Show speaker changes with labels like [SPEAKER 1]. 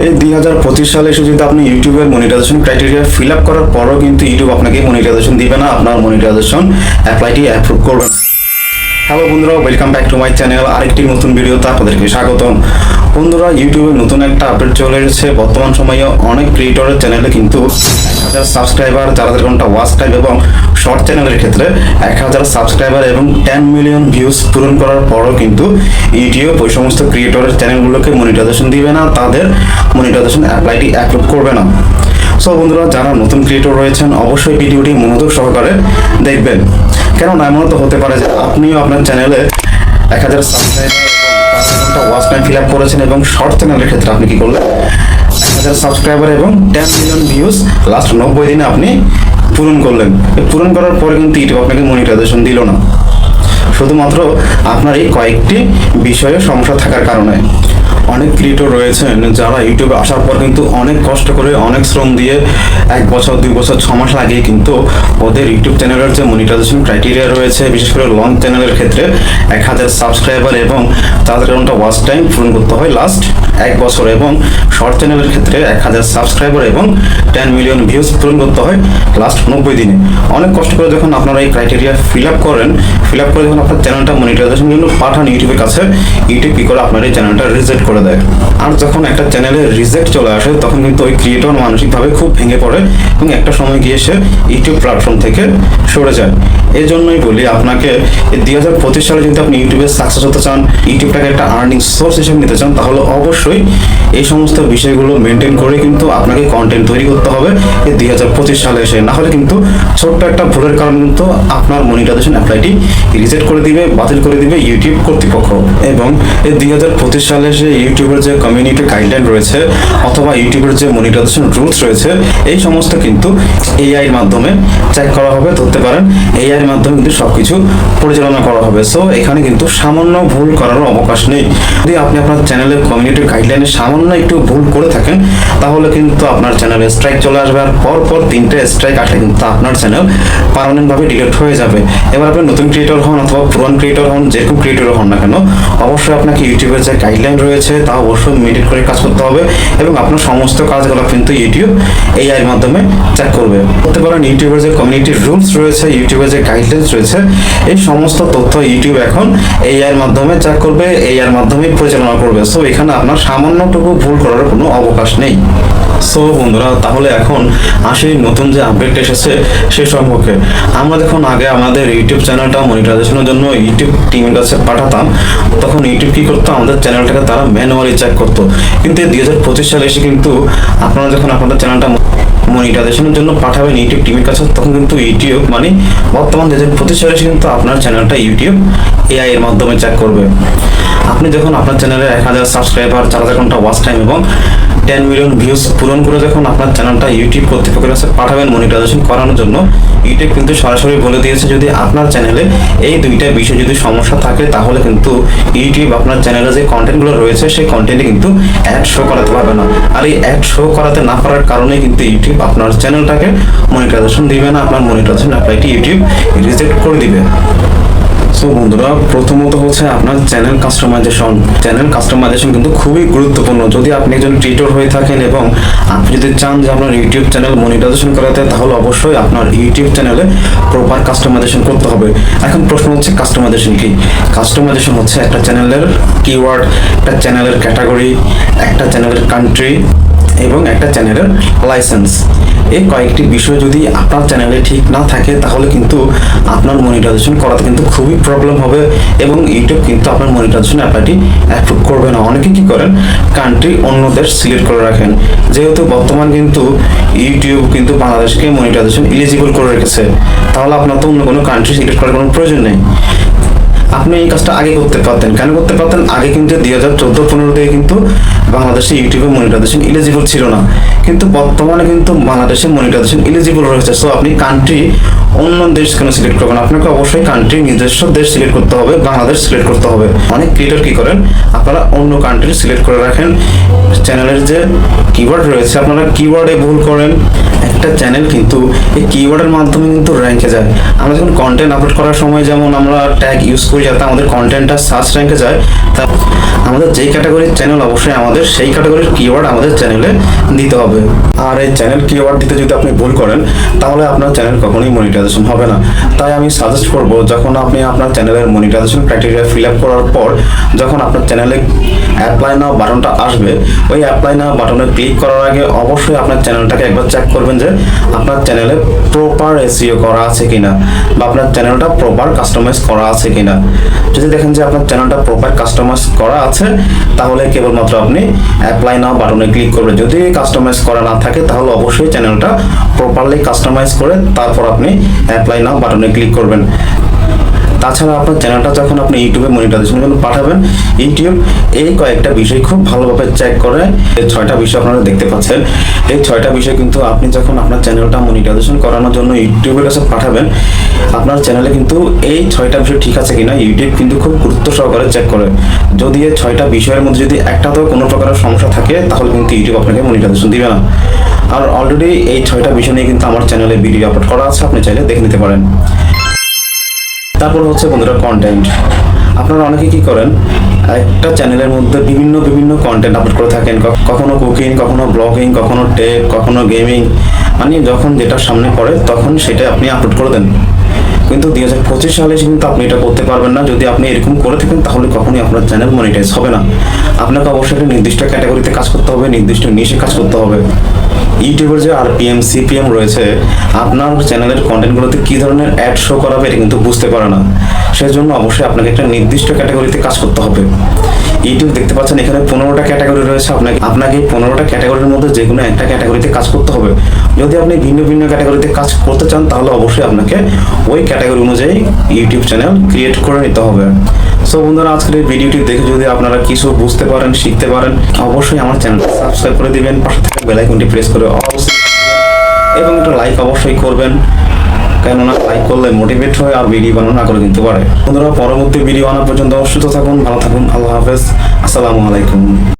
[SPEAKER 1] এই 2025 সালে এসে যদি আপনি ইউটিউবের মনিটাইজেশন ক্রাইটেরিয়া ফিল আপ করার পরও কিন্তু ইউটিউব আপনাকে মনিটাইজেশন দিবে না, আপনার মনিটাইজেশন অ্যাপ্লাইটি অ্যাপ্রুভ করবে না। হ্যালো বন্ধুরা, welcome back to my channel. আরেকটি নতুন ভিডিওতে আপনাদেরকে স্বাগতম। বন্ধুরা, ইউটিউবে নতুন একটা আপডেট চলে এসেছে। বর্তমান সময়ে অনেক ক্রিয়েটরের চ্যানেলে কিন্তু 1000 সাবস্ক্রাইবার, 4000 ঘন্টা ওয়াচ টাইম এবং শর্ট চ্যানেলের ক্ষেত্রে 1000 সাবস্ক্রাইবার এবং 10 মিলিয়ন ভিউজ পূরণ করার পরও কিন্তু ইউটিউব ওই সমস্ত ক্রিয়েটরের চ্যানেলগুলোকে মনিটাইজেশন দিবে না, তাদের মনিটাইজেশন অ্যাপ্লাইটি অ্যাপ্রুভ করবে না। সো বন্ধুরা, যারা নতুন ক্রিয়েটর রয়েছেন অবশ্যই ভিডিওটি মনোযোগ সহকারে দেখবেন, কেননা এমন তো হতে পারে যে আপনিও আপনার চ্যানেলে 1000 সাবস্ক্রাইবার এবং 4000 ঘন্টা ওয়াচ টাইম ফিল আপ করেছেন এবং শর্ট চ্যানেলের ক্ষেত্রে আপনি কি করলেন 1000 সাবস্ক্রাইবার এবং 10 মিলিয়ন ভিউজ লাস্ট 90 দিনে আপনি পূরণ করলেন। পূরণ করার পরে কিন্তু ইউটিউব আপনাকে মনিটাইজেশন দিল না, শুধুমাত্র আপনার এই কয়েকটি বিষয়ে সমস্যা থাকার কারণে। অনেক ক্রিয়েটর রয়েছেন যারা ইউটিউবে আসার পর কিন্তু অনেক কষ্ট করে, অনেক শ্রম দিয়ে 1 বছর 2 বছর 6 মাস লাগিয়ে কিন্তু ওদের ইউটিউব চ্যানেলের যে মনিটাইজেশন ক্রাইটেরিয়া রয়েছে, বিশেষ করে লং চ্যানেলের ক্ষেত্রে 1000 সাবস্ক্রাইবার এবং 4000 ঘন্টা ওয়াচ টাইম পূরণ করতে হয় লাস্ট 1 বছর, এবং শর্ট চ্যানেলের ক্ষেত্রে 1000 সাবস্ক্রাইবার এবং 10 মিলিয়ন ভিউজ পূরণ করতে হয় লাস্ট 90 দিনে। অনেক কষ্ট করে যখন আপনারা এই ক্রাইটেরিয়া ফিল আপ করে যখন আপনার চ্যানেলটা মনিটাইজেশন জন্য পাঠান ইউটিউবের কাছে, ইউটিউব কি করে আপনার এই চ্যানেলটা রিজেক্ট করে দেয়। আর যখন একটা চ্যানেলে রিজেক্ট চলে আসে তখন কিন্তু ওই ক্রিয়েটর মানসিকভাবে খুব ভেঙে পড়ে এবং একটা সময় গিয়ে সে ইউটিউব প্ল্যাটফর্ম থেকে সরে যায়। এই জন্যই বলি আপনাকে, এই 2025 সালে যদি আপনি ইউটিউবে সাকসেস হতে চান, ইউটিউবটাকে একটা আর্নিং সোর্স হিসেবে নিতে চান, তাহলে অবশ্যই এই সমস্ত বিষয়গুলো মেনটেন করে কিন্তু আপনাকে কন্টেন্ট তৈরি করতে হবে এই 2025 সালে এসে। না হলে কিন্তু ছোট্ট একটা ভুলের কারণে কিন্তু আপনার মনিটাইজেশন অ্যাপ্লাইটি রিজেক্ট করে দিবে, বাতিল করে দিবে ইউটিউব কর্তৃপক্ষ। এবং এই 2025 সালে এসে ইউটিউবের যে কমিউনিটি গাইডলাইন রয়েছে অথবা ইউটিউবের যে মনিটাইজেশন রুলস রয়েছে, এই সমস্ত কিন্তু এআই এর মাধ্যমে চেক করা হবে, ধরতে পারেন এআই এর মাধ্যমে কিন্তু সবকিছু পরিচালনা করা হবে। সো এখানে কিন্তু সামান্য ভুল করার অবকাশ নেই। যদি আপনি আপনার চ্যানেলের কমিউনিটি গাইডলাইনে সামান্য একটু ভুল করে থাকেন, তাহলে কিন্তু আপনার চ্যানেলে স্ট্রাইক চলে আসবে, আর পর 3টে স্ট্রাইক আসলে কিন্তু আপনার চ্যানেল পার্মানেন্টভাবে ডিলিট হয়ে যাবে। এবার আপনি নতুন ক্রিয়েটর হন অথবা পুরান ক্রিয়েটর হন, যেরকম ক্রিয়েটর হন না কেন, অবশ্যই আপনাকে ইউটিউবের যে গাইডলাইন রয়েছে তা অবশ্যই মেনটেন করে কাজ করতে হবে এবং আপনার সমস্ত কাজগুলো কিন্তু ইউটিউব এআই এর মাধ্যমে চেক করবে। করতে পারেন ইউটিউবের যে কমিউনিটি রুলস রয়েছে, ইউটিউবের যে গাইডলাইন্স রয়েছে, এই সমস্ত তথ্য ইউটিউব এখন এআই এর মাধ্যমে চেক করবে, এআই এর মাধ্যমে পরিচালনা করবে। সো এখানে আপনার সামান্যটুকু ভুল করার কোনো অবকাশ নেই। সো বন্ধুরা, তাহলে এখন আসি নতুন যে আপডেট এসেছে সে সম্পর্কে। আমরা যখন আগে আমাদের ইউটিউব চ্যানেলটা মনিটাইজেশনের জন্য ইউটিউব টিমের কাছে পাঠাতাম, তখন ইউটিউব কি করতো, আমাদের চ্যানেলটাকে তারা ম্যানুয়ালি চেক করতো। কিন্তু 2025 সালে এসে কিন্তু আপনারা যখন আপনাদের চ্যানেলটা মনিটাইজেশনের জন্য পাঠাবেন ইউটিউব টিমের কাছে, তখন কিন্তু ইউটিউব মানে বর্তমান 2025 সালে এসে কিন্তু আপনার চ্যানেলটা ইউটিউব এআই এর মাধ্যমে চেক করবে। আপনি যখন আপনার চ্যানেলে 1000 সাবস্ক্রাইবার, 4000 ঘন্টা ওয়াচ টাইম এবং 10 মিলিয়ন ভিউজ পূরণ করে যখন আপনার চ্যানেলটা ইউটিউব কর্তৃপক্ষের কাছে পাঠাবেন মনিটাইজেশন করানোর জন্য, ইউটিউব কিন্তু সরাসরি বলে দিয়েছে যদি আপনার চ্যানেলে এই দুইটা বিষয় যদি সমস্যা থাকে, তাহলে কিন্তু ইউটিউব আপনার চ্যানেলে যে কন্টেন্টগুলো রয়েছে সেই কন্টেন্টে কিন্তু অ্যাড শো করাতে পারবে না। আর এই অ্যাড শো করাতে না পারার কারণে কিন্তু ইউটিউব আপনার চ্যানেলটাকে মনিটাইজেশন দিবে না, আপনার মনিটাইজেশন অ্যাপ্লাইটি ইউটিউব রিজেক্ট করে দিবে। সো বন্ধুরা, প্রথমত হচ্ছে আপনার চ্যানেল কাস্টমাইজেশন কিন্তু খুবই গুরুত্বপূর্ণ। যদি আপনি একজন ক্রিয়েটর হয়ে থাকেন এবং আপনি যদি চান যে আপনার ইউটিউব চ্যানেল মনিটাইজেশন করাতে, তাহলে অবশ্যই আপনার ইউটিউব চ্যানেলে প্রপার কাস্টমাইজেশন করতে হবে। এখন প্রশ্ন হচ্ছে কাস্টমাইজেশন কি? কাস্টমাইজেশন হচ্ছে একটা চ্যানেলের কিওয়ার্ড, একটা চ্যানেলের ক্যাটাগরি, একটা চ্যানেলের কান্ট্রি এবং একটা চ্যানেলের লাইসেন্স। এই কয়েকটি বিষয় যদি আপনার চ্যানেলে ঠিক না থাকে, তাহলে কিন্তু আপনার মনিটাইজেশন করাতে কিন্তু খুবই প্রবলেম হবে এবং ইউটিউব কিন্তু আপনার মনিটাইজেশন অ্যাপ্লাইটি অ্যাপ্রুভ করবে না। অনেকে কি করেন, কান্ট্রি অন্য দেশ সিলেক্ট করে রাখেন। যেহেতু বর্তমান কিন্তু ইউটিউব কিন্তু বাংলাদেশকে মনিটাইজেশন এলিজিবল করে রেখেছে, তাহলে আপনার তো অন্য কোনো কান্ট্রি সিলেক্ট করার কোনো প্রয়োজন নেই। আপনি এই কাজটা আগে করতে পারতেন। কেন করতে পারতেন? আগে কিন্তু 2014-15 থেকে কিন্তু বাংলাদেশে ইউটিউবে মনিটাইজেশন এলিজিবল ছিল না, কিন্তু বর্তমানে কিন্তু বাংলাদেশে মনিটাইজেশন এলিজিবল রয়েছে। সো আপনি কান্ট্রি অন্য দেশ কেন সিলেক্ট করবেন? আপনাকে অবশ্যই কান্ট্রি নিজস্ব দেশ সিলেক্ট করতে হবে, বাংলাদেশ সিলেক্ট করতে হবে। অনেক ক্রিয়েটর কি করেন, আপনারা অন্য কান্ট্রি সিলেক্ট করে রাখেন। চ্যানেলের যে কিওয়ার্ড রয়েছে, আপনারা কিওয়ার্ডে ভুল করেন। একটা চ্যানেল কিন্তু এই কিওয়ার্ডের মাধ্যমে কিন্তু র্যাঙ্কে যায়। আমরা যখন কন্টেন্ট আপলোড করার সময় যেমন আমরা ট্যাগ ইউজ করি যাতে আমাদের কন্টেন্টটা সার্চ র্যাঙ্কে যায়, তা আমাদের যেই ক্যাটাগরির চ্যানেল অবশ্যই আমাদের সেই ক্যাটাগরির কিওয়ার্ড আমাদের চ্যানেলে দিতে হবে। আর এই চ্যানেল কিওয়ার্ড দিতে যদি আপনি ভুল করেন তাহলে আপনার চ্যানেল কখনোই মনিটাইজেশন হবে না। তাই আমি সাজেস্ট করব, যখন আপনি আপনার চ্যানেলের মনিটাইজেশন ক্রাইটেরিয়া ফিল আপ করার পর যখন আপনার চ্যানেলে অ্যাপ্লাই নাও বাটনটা আসবে, ওই অ্যাপ্লাই নাও বাটনে ক্লিক করার আগে অবশ্যই আপনার চ্যানেলটাকে একবার চেক করবেন যে আপনার চ্যানেলে প্রপার এসইও করা আছে কিনা বা আপনার চ্যানেলটা প্রপার কাস্টমাইজ করা আছে কিনা। যদি দেখেন যে আপনার চ্যানেলটা প্রপার কাস্টমাইজ করা আছে তাহলে কেবলমাত্র আপনি অ্যাপ্লাই নাও বাটনে ক্লিক করবেন। যদি কাস্টমাইজ করা না থাকে তাহলে অবশ্যই চ্যানেলটা প্রপারলি কাস্টমাইজ করে তারপর আপনি অ্যাপ্লাই নাও বাটনে ক্লিক করবেন। তাছাড়া আপনার চ্যানেলটা যখন আপনি ইউটিউবে মনিটাইজেশনের জন্য পাঠাবেন, ইউটিউব এই কয়েকটা বিষয় খুব ভালোভাবে চেক করে। এই 6টা বিষয় আপনারা দেখতে পাচ্ছেন। এই 6টা বিষয় কিন্তু আপনি যখন আপনার চ্যানেলটা মনিটাইজেশন করানোর জন্য ইউটিউবের কাছে পাঠাবেন, আপনার চ্যানেলে কিন্তু এই 6টা বিষয় ঠিক আছে কিনা ইউটিউব কিন্তু খুব গুরুত্ব সহকারে চেক করে। যদি এই 6টা বিষয়ের মধ্যে যদি একটাতেও কোনো প্রকারের সমস্যা থাকে তাহলে কিন্তু ইউটিউব আপনাকে মনিটাইজেশন দিবে না। আর অলরেডি এই 6টা বিষয় নিয়ে কিন্তু আমার চ্যানেলে ভিডিও আপলোড করা আছে, আপনি চাইলে দেখে নিতে পারেন। তারপর হচ্ছে বন্ধুরা কন্টেন্ট। আপনারা অনেকে কি করেন, একটা চ্যানেলের মধ্যে বিভিন্ন কন্টেন্ট আপলোড করে থাকেন, কখনো কুকিং, কখনো ব্লগিং, কখনো টেক, কখনো গেমিং, মানে যখন যেটা সামনে পড়ে তখন সেটা আপনি আপলোড করে দেন। কিন্তু 2025 সালে কিন্তু আপনি এটা করতে পারবেন না। যদি আপনি এরকম করে থাকেন তাহলে কখনোই আপনার চ্যানেল মনিটাইজ হবে না। আপনাকে অবশ্যই একটা নির্দিষ্ট ক্যাটাগরিতে কাজ করতে হবে, নির্দিষ্ট নিশে কাজ করতে হবে। ইউটিউবের যে আরপিএম সিপিএম রয়েছে, আপনার চ্যানেলের কন্টেন্টগুলোতে কী ধরনের অ্যাড শো করাবে এটা কিন্তু বুঝতে পারে না। সেজন্য অবশ্যই আপনাকে একটা নির্দিষ্ট ক্যাটাগরিতে কাজ করতে হবে। ইউটিউব দেখতে পাচ্ছেন এখানে 15টা ক্যাটাগরি রয়েছে। আপনাকে 15টা ক্যাটাগরির মধ্যে যে কোনো একটা ক্যাটাগরিতে কাজ করতে হবে। যদি আপনি ভিন্ন ক্যাটাগরিতে কাজ করতে চান তাহলে অবশ্যই আপনাকে ওই ক্যাটাগরি অনুযায়ী ইউটিউব চ্যানেল ক্রিয়েট করে নিতে হবে। সো বন্ধুরা, আজকের এই ভিডিওটি দেখে যদি আপনারা কিছু বুঝতে পারেন, শিখতে পারেন, অবশ্যই আমার চ্যানেলটা সাবস্ক্রাইব করে দিবেন, পাশে থাকা বেল আইকনটি প্রেস করে অবশ্যই এবং একটা লাইক অবশ্যই করবেন, কেননা লাইক করলে মোটিভেট হয় আর ভিডিও বানানো আগ্রহ কিন্তু বাড়ে। বন্ধুরা, পরবর্তী ভিডিও আনা পর্যন্ত সুস্থ থাকুন, ভালো থাকুন, আল্লাহ হাফেজ, আসসালামু আলাইকুম।